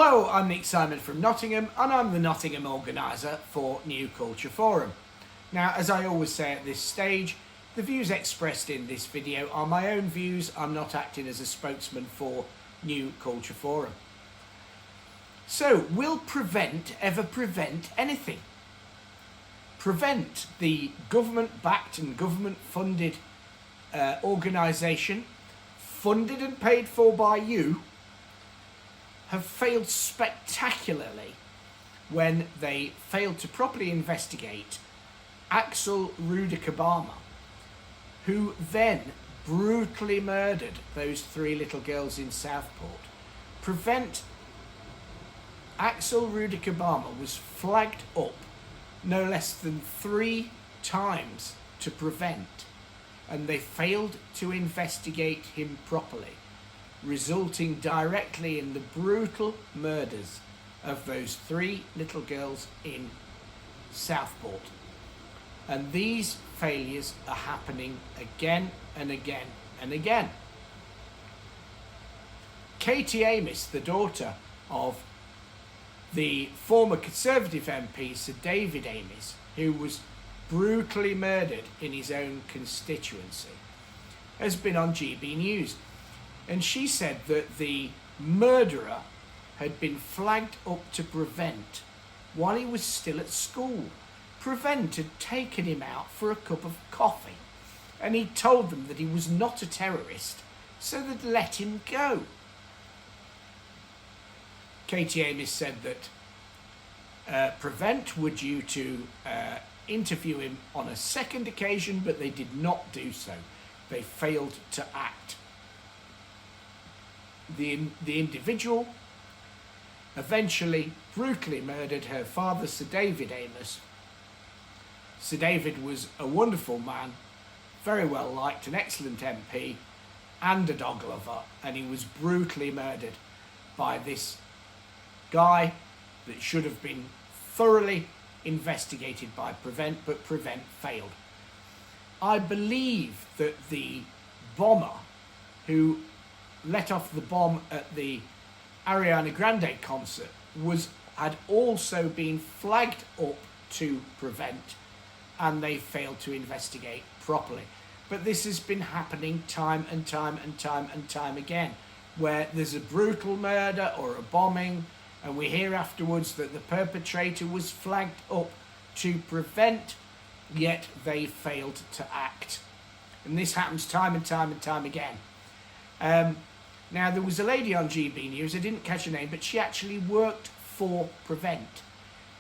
Hello, I'm Nick Simon from Nottingham and I'm the Nottingham organiser for New Culture Forum. Now, as I always say at this stage, the views expressed in this video are my own views. I'm not acting as a spokesman for New Culture Forum. So, will Prevent ever prevent anything? Prevent, the government-backed and government-funded organisation, funded and paid for by you, have failed spectacularly when they failed to properly investigate Axel Rudikabama, who then brutally murdered those 3 little girls in Southport. Prevent, Axel Rudikabama was flagged up no less than 3 times to Prevent, and they failed to investigate him properly, resulting directly in the brutal murders of those 3 little girls in Southport. And these failures are happening again and again and again. Katie Amis, the daughter of the former Conservative MP Sir David Amis, who was brutally murdered in his own constituency, has been on GB News. And she said that the murderer had been flagged up to Prevent while he was still at school. Prevent had taken him out for a cup of coffee and he told them that he was not a terrorist, so they'd let him go. Katie Amis said that Prevent were due to interview him on a second occasion, but they did not do so. They failed to act. The individual eventually brutally murdered her father, Sir David Amis. Sir David was a wonderful man, very well liked, an excellent MP and a dog lover, and he was brutally murdered by this guy that should have been thoroughly investigated by Prevent, but Prevent failed. I believe that the bomber who let off the bomb at the Ariana Grande concert had also been flagged up to Prevent, and they failed to investigate properly. But this has been happening time and time and time and time again, where there's a brutal murder or a bombing, and we hear afterwards that the perpetrator was flagged up to Prevent, yet they failed to act. And this happens time and time and time again. Now, there was a lady on GB News, I didn't catch her name, but she actually worked for Prevent.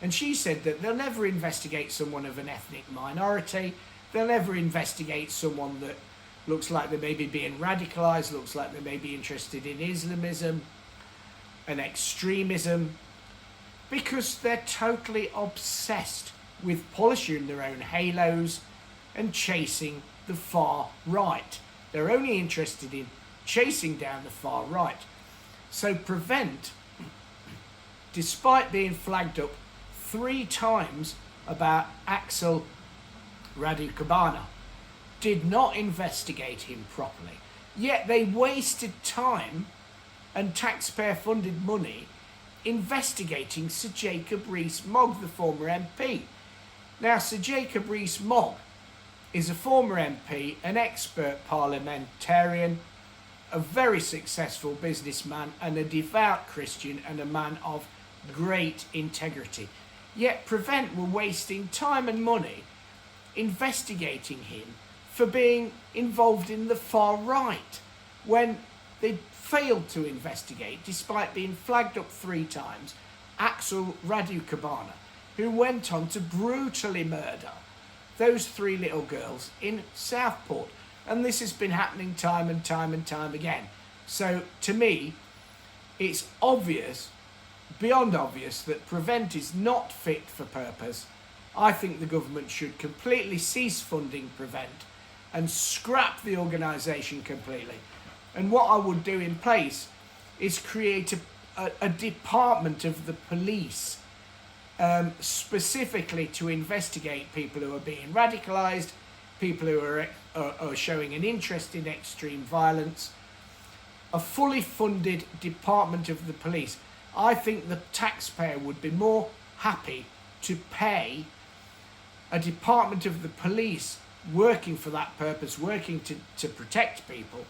And she said that they'll never investigate someone of an ethnic minority. They'll never investigate someone that looks like they may be being radicalised, looks like they may be interested in Islamism and extremism, because they're totally obsessed with polishing their own halos and chasing the far right. They're only interested in chasing down the far right. So Prevent, despite being flagged up 3 times about Axel Rudikabama, did not investigate him properly. Yet they wasted time and taxpayer-funded money investigating Sir Jacob Rees-Mogg, the former MP. Now, Sir Jacob Rees-Mogg is a former MP, an expert parliamentarian, a very successful businessman and a devout Christian and a man of great integrity. Yet Prevent were wasting time and money investigating him for being involved in the far right, when they failed to investigate, despite being flagged up 3 times, Axel Rudikabama, who went on to brutally murder those 3 little girls in Southport. And this has been happening time and time and time again. So to me, it's obvious, beyond obvious, that Prevent is not fit for purpose. I think the government should completely cease funding Prevent and scrap the organisation completely. And what I would do in place is create a department of the police specifically to investigate people who are being radicalised, people who are showing an interest in extreme violence, a fully funded department of the police I think the taxpayer would be more happy to pay a department of the police working for that purpose, working to protect people,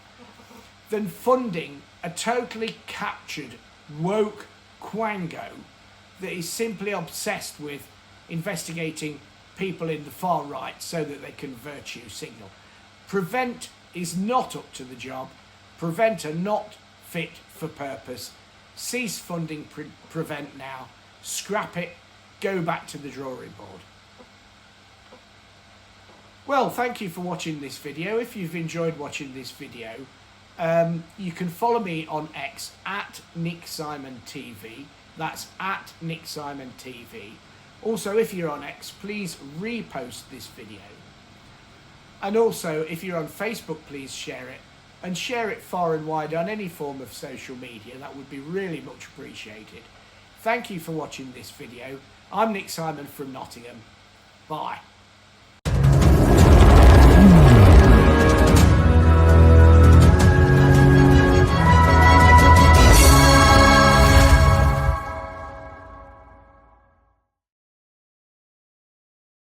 than funding a totally captured, woke quango that is simply obsessed with investigating people in the far right so that they can virtue signal. Prevent is not up to the job. Prevent are not fit for purpose. Cease funding Prevent now. Scrap it. Go back to the drawing board. Well, thank you for watching this video. If you've enjoyed watching this video, you can follow me on X at Nick Simon TV. That's at Nick Simon TV. Also, if you're on X, please repost this video. And also, if you're on Facebook, please share it. And share it far and wide on any form of social media. That would be really much appreciated. Thank you for watching this video. I'm Nick Simon from Nottingham. Bye.